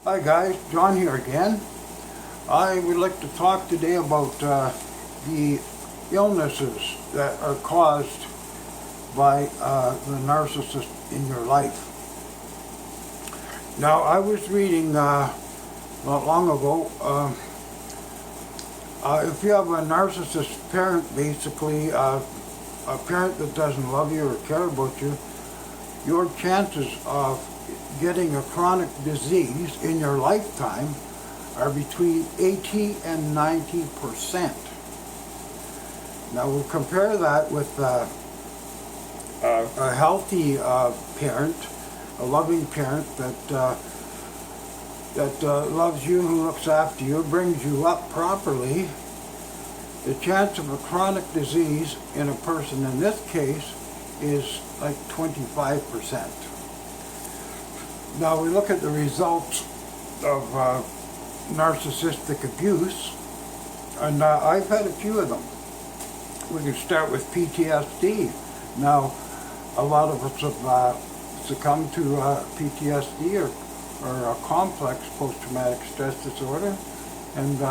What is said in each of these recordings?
Hi guys, John here again. I would like to talk today about the illnesses that are caused by the narcissist in your life. Now, I was reading not long ago, if you have a narcissist parent, basically a parent that doesn't love you or care about you, your chances of getting a chronic disease in your lifetime are between 80 and 90%. Now we'll compare that with a healthy parent, a loving parent that loves you, who looks after you, brings you up properly. The chance of a chronic disease in a person in this case is like 25%. Now we look at the results of narcissistic abuse, and I've had a few of them. We can start with PTSD. Now, a lot of us have succumbed to PTSD or a complex post-traumatic stress disorder, and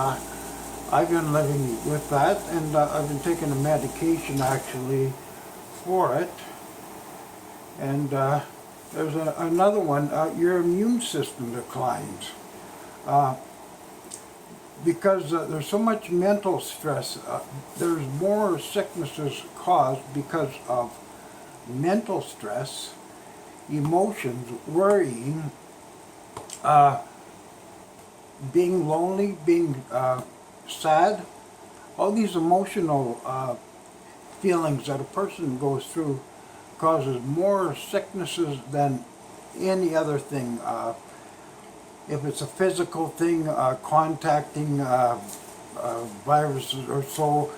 I've been living with that, and I've been taking a medication actually for it. And there's another one, your immune system declines. Because there's so much mental stress, there's more sicknesses caused because of mental stress, emotions, worrying, being lonely, being sad. All these emotional feelings that a person goes through causes more sicknesses than any other thing. If it's a physical thing, contacting viruses or so,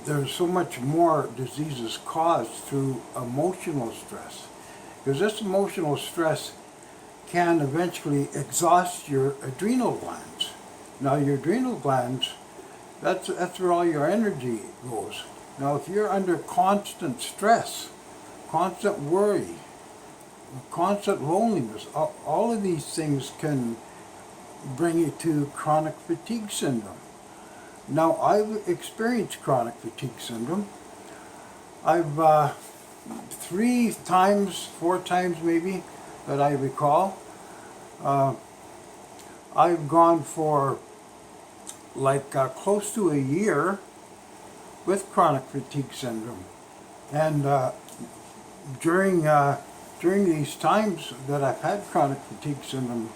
there's so much more diseases caused through emotional stress. Because this emotional stress can eventually exhaust your adrenal glands. Now your adrenal glands, that's where all your energy goes. Now if you're under constant stress, constant worry, constant loneliness, all of these things can bring you to chronic fatigue syndrome. Now I've experienced chronic fatigue syndrome. I've 4 times maybe that I recall. I've gone for like close to a year with chronic fatigue syndrome, and during these times that I've had chronic fatigue syndrome,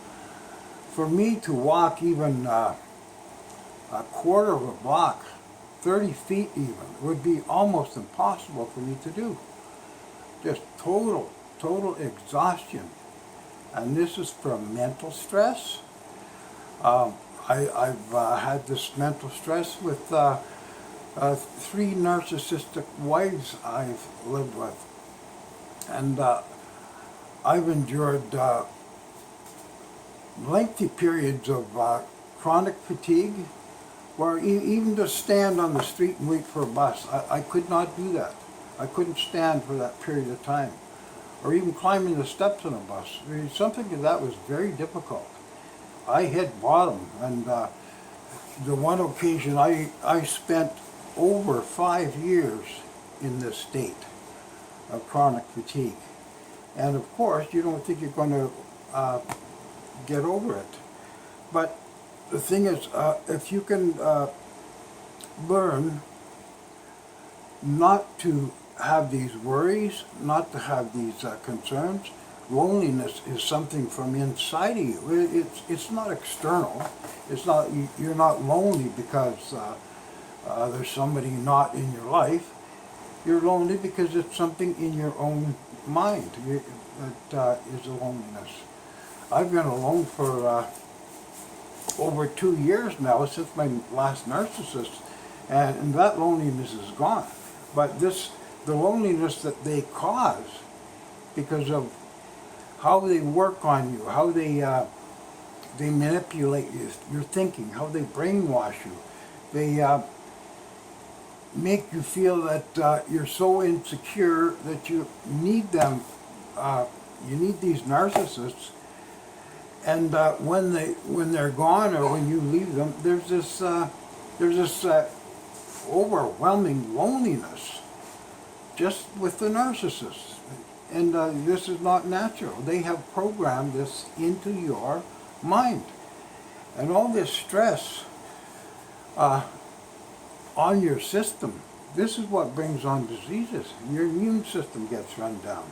for me to walk even a quarter of a block, 30 feet even, would be almost impossible for me to do. Just total exhaustion. And this is from mental stress. I've had this mental stress with 3 narcissistic wives I've lived with. And I've endured lengthy periods of chronic fatigue, where even to stand on the street and wait for a bus, I could not do that. I couldn't stand for that period of time. Or even climbing the steps on a bus. I mean, something like that was very difficult. I hit bottom, and the one occasion I spent over 5 years in this state of chronic fatigue. And of course, you don't think you're going to get over it. But the thing is, if you can learn not to have these worries, not to have these concerns, loneliness is something from inside of you. It's not external. It's not, you're not lonely because there's somebody not in your life. You're lonely because it's something in your own mind that is a loneliness. I've been alone for over 2 years now, since my last narcissist, and that loneliness is gone. But the loneliness that they cause, because of how they work on you, how they manipulate you, your thinking, how they brainwash you, they make you feel that you're so insecure that you need them, you need these narcissists And when they're gone or when you leave them, there's this overwhelming loneliness just with the narcissists. And this is not natural. They have programmed this into your mind. And all this stress on your system, this is what brings on diseases. Your immune system gets run down.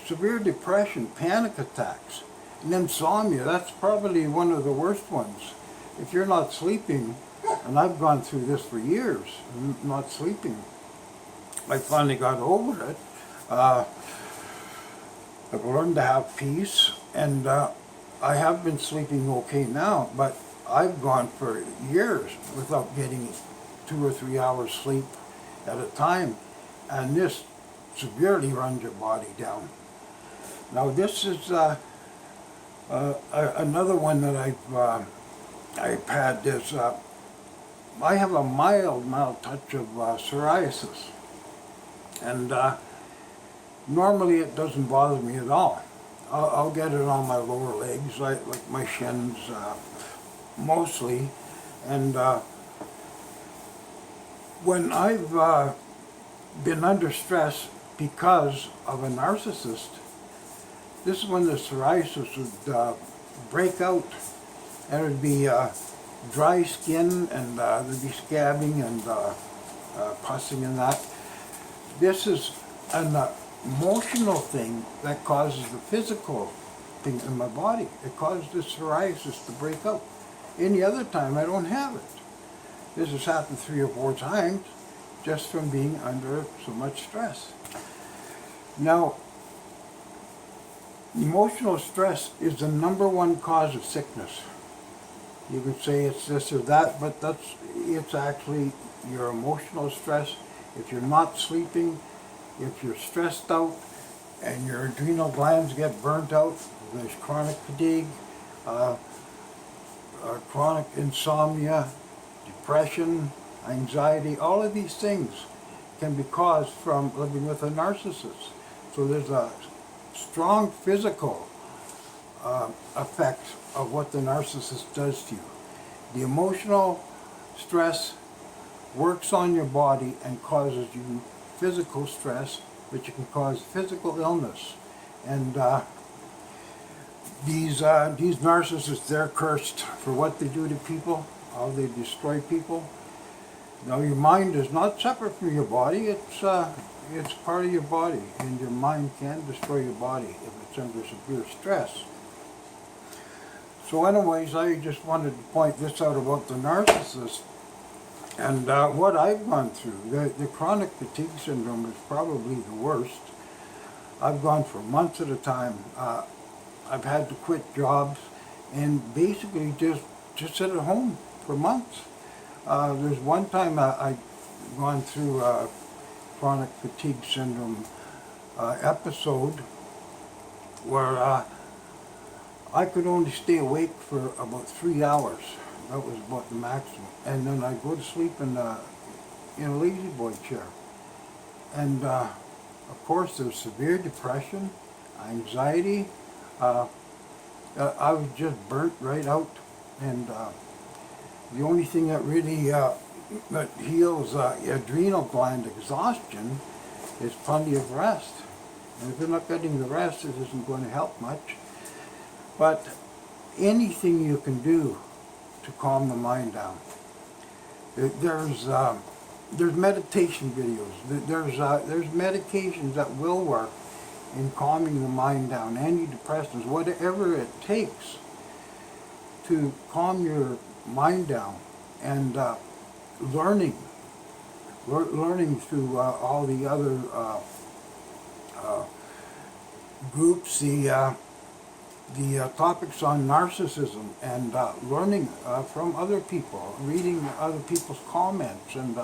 Severe depression, panic attacks, and insomnia, that's probably one of the worst ones. If you're not sleeping, and I've gone through this for years, not sleeping, I finally got over it. I've learned to have peace, and I have been sleeping okay now, but I've gone for years without getting 2 or 3 hours sleep at a time, and this severely runs your body down. Now this is another one that I've had is I have a mild touch of psoriasis, and normally it doesn't bother me at all. I'll get it on my lower legs, like my shins mostly, and when I've been under stress because of a narcissist, this is when the psoriasis would break out, and it would be dry skin, and there'd be scabbing and pussing and that. This is an emotional thing that causes the physical thing in my body. It causes the psoriasis to break out. Any other time I don't have it. This has happened 3 or 4 times just from being under so much stress. Now, emotional stress is the #1 cause of sickness. You could say it's this or that, but it's actually your emotional stress. If you're not sleeping, if you're stressed out and your adrenal glands get burnt out, there's chronic fatigue, chronic insomnia, depression, anxiety, all of these things can be caused from living with a narcissist. So there's a strong physical effect of what the narcissist does to you. The emotional stress works on your body and causes you physical stress, which can cause physical illness. And these narcissists, they're cursed for what they do to people, how they destroy people. Now your mind is not separate from your body, it's part of your body, and your mind can destroy your body if it's under severe stress. So anyways, I just wanted to point this out about the narcissist and what I've gone through. The chronic fatigue syndrome is probably the worst. I've gone for months at a time. I've had to quit jobs and basically just sit at home for months. There's one time I've gone through a chronic fatigue syndrome episode where I could only stay awake for about 3 hours. That was about the maximum. And then I'd go to sleep in a lazy boy chair. And of course there's severe depression, anxiety. I was just burnt right out. And the only thing that really that heals adrenal gland exhaustion is plenty of rest. And if you're not getting the rest, it isn't going to help much. But anything you can do to calm the mind down. There's meditation videos. There's medications that will work in calming the mind down. Antidepressants, whatever it takes to calm your mind down, and learning through all the other groups, the topics on narcissism, and learning from other people, reading other people's comments, and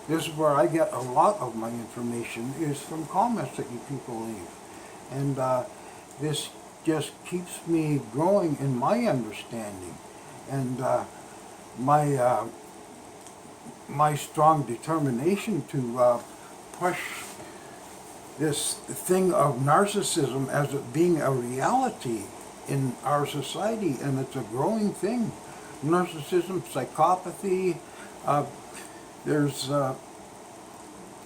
this is where I get a lot of my information, is from comments that you people leave. And this just keeps me growing in my understanding, and my strong determination to push this thing of narcissism as it being a reality in our society, and it's a growing thing. Narcissism, psychopathy, there's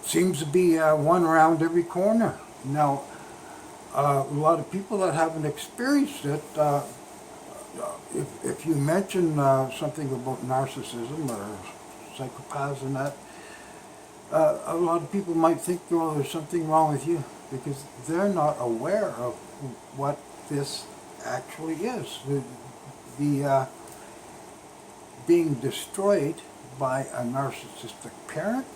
seems to be one around every corner. Now, a lot of people that haven't experienced it, if you mention something about narcissism or psychopaths and that, a lot of people might think, well, there's something wrong with you, because they're not aware of what this actually is. The being destroyed by a narcissistic parent,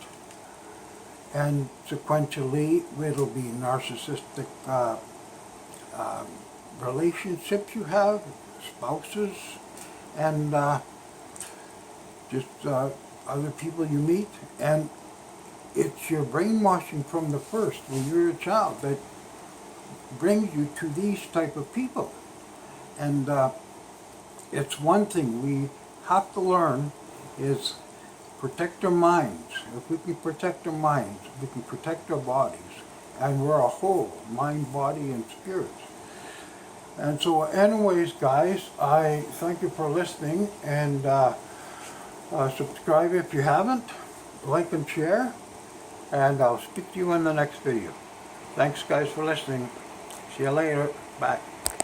and sequentially it'll be narcissistic relationships you have, spouses, and just other people you meet. And it's your brainwashing from the first, when you're a child, that brings you to these type of people. And it's one thing we have to learn is protect our minds. If we can protect our minds, we can protect our bodies. And we're a whole, mind, body, and spirit. And so anyways, guys, I thank you for listening, and subscribe if you haven't, like and share, and I'll speak to you in the next video. Thanks, guys, for listening. See you later. Bye.